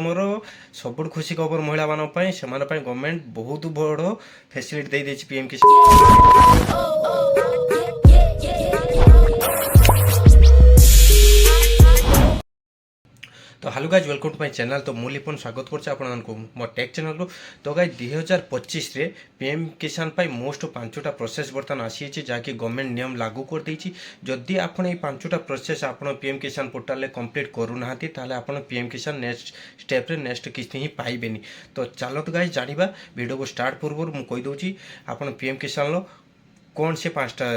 ମୋର ସବୁଠୁ ଖୁସି ଖବର ମହିଳାମାନଙ୍କ ପାଇଁ ସେମାନଙ୍କ ପାଇଁ ଗଭର୍ଣ୍ଣମେଣ୍ଟ ବହୁତ ବଡ଼ ଫ୍ୟାସିଲିଟି ଦେଇଦେଇଛି ପିଏମ୍ କିଷାନ। तो hello guys welcome to my channel. तो मुझे स्वागत करको मो टेक चैनल को। तो गाइज 2025 रे पीएम किसान पाई मोस्ट 5टा प्रोसेस बर्तमान आसी जहाँकि गवर्नमेंट नियम लागू कर देछि। जदि आपण ये 5टा प्रोसेस आपण पीएम किसान पोर्टाल कंप्लीट करूना ताले आपण पीएम किसान नेक्स्ट स्टेप रे नेक्स्ट किस्ती ही पाइबेनी। तो चलो तो गाइज जानिबा वीडियो को स्टार्ट पूर्व मु कहि दउछि आपण पीएम किसान लो कौन से 5टा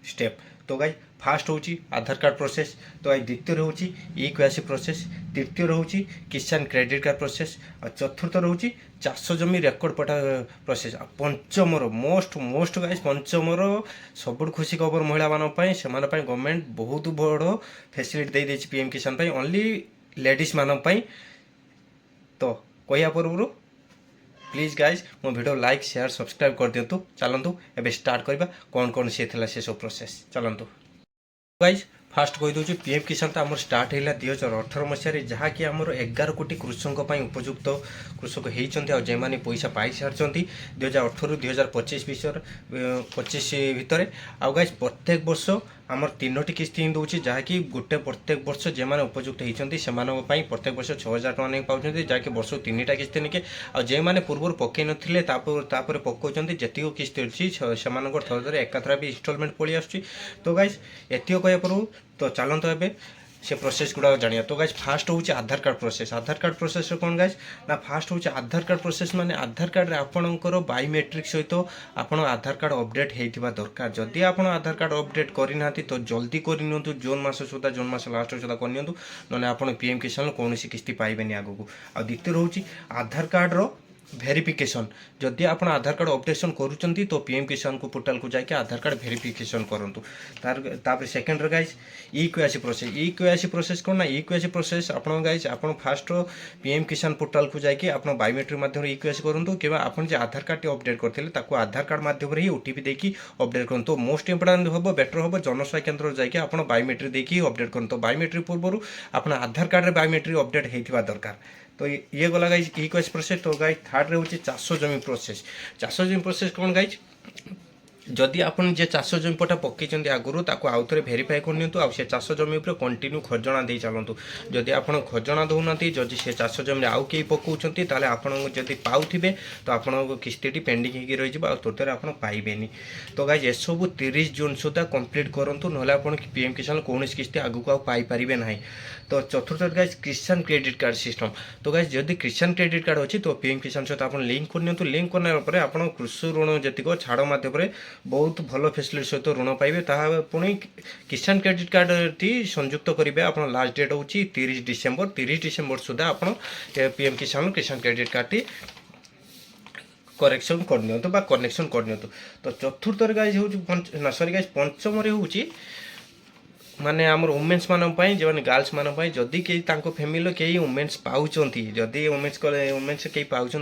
स्टेप। तो गाइज फास्ट होची आधार कार्ड प्रोसेस। तो गाइज द्वितीय होची ई-केवाईसी प्रोसेस। तृतीय होची किसान क्रेडिट कार्ड प्रोसेस और चतुर्थ होची चाष जमी रेकर्ड पटा प्रोसेस। पंचमर मोस्ट गाइज पंचमर सबुठ खुशी खबर महिला मानक से गवर्नमेंट बहुत बड़ फैसिलिटी दे देछि पीएम किसान पाई ओनली लेडीज मानक पाई। तो कहया पूर्व प्लीज गाइज मो वीडियो लाइक शेयर सब्सक्राइब कर दिंतु। चलतु एबे स्टार्ट करबा कौन कौन सी थिला से सब प्रोसेस। चलतु गाइज फास्ट कही दूसरी पीएम किसान तो आम स्टार्ट है 2018 मसीह जहाँकि आमर 11 कोटी कृषकों उपयुक्त कृषक होती जेमाने पैसा पाई सारी 2018 रु 2025 25 भितर। आउ गाइज प्रत्येक वर्ष आमर 3टी किस्ती दूसरी जहाँकि गोटे प्रत्येक वर्ष जेमाने उपयुक्त होती से प्रत्येक वर्ष 6000 टका नहीं पाँच जहाँकि वर्ष 3टा किस्ती निके आने पूर्व पकई नथिले पकाउछन्ती जेतिको किस्ती अच्छी से थर एकाथरा भी इनस्टलमेंट पड़ी आसुची। तो गाइज एतिक कह पड़ू। तो चलते एवं से प्रोसेस गुड़ा जानिया। तो गाइज फास्ट हूँ आधार कार्ड प्रोसेस। आधार कार्ड प्रोसेस कौन गाइज ना फास्ट हूँ आधार कार्ड प्रोसेस माने आधार कार्ड रे आपणकर बायोमेट्रिक सहित आपण आधार कार्ड अपडेट होइथिबा दरकार। जदि आपण आधार कार्ड अपडेट करना तो जल्दी करनियंतु जून मास सुधा जून मास लास्ट सुधा करनियंतु नने आपण पीएम किसान कौन किस्ती पाइबेनी आगु। आ द्वितीय रोची आधार कार्ड रो वेरिफिकेशन। जदि आप आधार कार्ड अपडेशन करुँच तो पीएम किसान को पोर्टाल को जाके आधार कार्ड वेरिफिकेशन करूँ। तार second guys e-KYC process. E-KYC process कौन ना ई-केवाईसी प्रोसेस आप गाइज आप फास्ट पीएम किसान पोर्टाल को जाके आप बायोमेट्रिक माध्यम ई-केवाईसी करूँ कि आप आधार कार्ड अपडेट करते आधार कार्ड माध्यम ही ओटीपी देकी अपडेट करूँ। तो मोस्ट इंपोर्टाट हम बेटर हम जनसेवा केन्द्र जाके आप बायोमेट्रिक देकी अपडेट करूँ। तो बायोमेट्रिक पूर्व आप आधार कार्ड में बायोमेट्रिक अपडेट होता दरकार। तो ये गला गाइज ई-केवाईसी प्रोसेस। तो गाइज थर्ड रे होची चाष जमी प्रोसेस। चाष जमी प्रोसेस कौन गाइज जदि आपन जे चाष जमी पटा पकई आगुरी ताको आउ थे भेरीफाए करनी से चाष जमी उपर कंटिन्यू खजना दे चलतु। जदि आप खजना दौना जदि से चाष जमी आउ कई पकाउछन्ती ताले आपन जदि पाउथिबे तो आपन किस्तीटी पेंडिंग होगी रही तुरंत आप पाइबेनी। तो गाइज एसबू 30 जून सुधा कंप्लीट करूँ ना आप पीएम किसान कौन किस्ती आगू आउ पाइपर ना। तो चतुर्थ गाइज किसान क्रेडिट कार्ड सिस्टम। तो गाइज जदि किसान क्रेडिट कार्ड अच्छी तो पीएम किसान सहित आप लिंक करनी। लिंक करने आप कृषि ऋण जीक छाड़ मध्यम बहुत भल फैसिलिटी सहित ऋण पाइबे पुणी किसान क्रेडिट कार्ड टी संयुक्त करेंगे। आप लास्ट डेट हूँ 30 डिसेम्बर। 30 डिसेम्बर सुधा आप पीएम किसान क्रेडिट कार्ड टी करेक्शन करनी कनेक्शन करनी। तो चतुर्थ गाइज हूँ सॉरी गाइज पंचम हूँ माने आमर वुमेन्स मानी जो गर्ल्स मानी जदि कई फैमिली कई वुमेन्स पाँच जदि वुमेन्स कई पाँच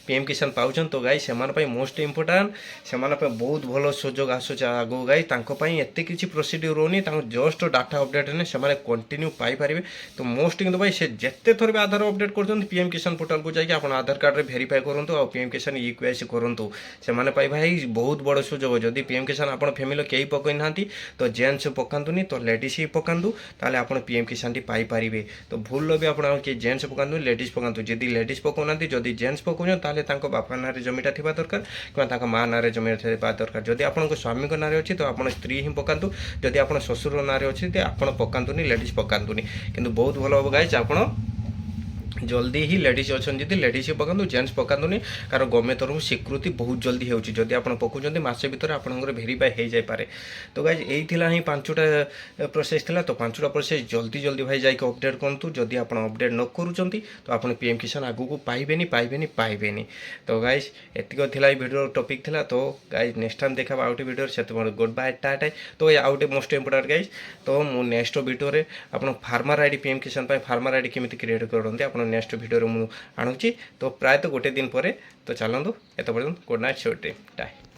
पीएम किसान पाँच तो गाई से मोस्ट इंपोर्टाट से बहुत भल सुजोग आसूँ आगो गाई एत कि प्रोसीड्यूर रोनी जस्ट डाटा अपडेट ने से कंटिन्यू पाइपर। तो मोस्ट कि भाई से जिते थर भी आधार अपडेट कर पीएम किसान पोर्टाल को जाकि आप आधार कार्ड रे वेरीफाए करूँ और पीएम किसान ई-केवाईसी करूँ से भाई बहुत बड़ सुजोग। जदि पीएम किसान आप फैमिली कई पकई ना तो जेन्ट्स पकातुनी तो लेडीज ही पकातु ताले आप पीएम किसान टी पाइपर। तो भूल भी आप जेन्ट्स पकातु लेडीज पकातु। जदि लेडीज पकाना जदि जेन्ट्स पकाउन ताले बापा ना जमीटा थी दरकार कि माँ ना जमी दरकार। जदि आप स्वामी ना अच्छी तो आप स्त्री ही पकातु। जदि आप ससुर ना अच्छी तो आप पकातुनी लेडीज पकातुनी। किंतु बहुत भल हम गाइज आप जल्दी ही लेडीज अच्छे जी लेडीज ही पकातु जेन्ट्स पकातुनी कारण गवर्नमेंट तरफ स्वीकृति बहुत जल्दी होती आप पकाउं मसे भर आप भेरीफाए हो जाए। तो गाइज यही 5टा प्रोसेस थिला। तो 5टा प्रोसेस जल्दी जल्दी भाई जाके अपडेट करूँ। जदि आप अपडेट न करूँ तो आप पीएम किसान आगू को पाइबेनी। तो गाइज एतिक थिला वीडियो टॉपिक थिला। तो गाइज नेक्स्ट टाइम देखा आउटे वीडियो से गुड बाय टाटा। तो आउटे मोस्ट इंपोर्टेंट गाइज तो मु नेक्स्ट वीडियो रे आप फार्मर आईडी पीएम किसान फार्मर आईडी केमी क्रिएट करते आप नेक्स्ट वीडियो मु आणुची। तो प्रायतः गोटे दिन पर। तो चलतु एत पर्यटन good night show time tie.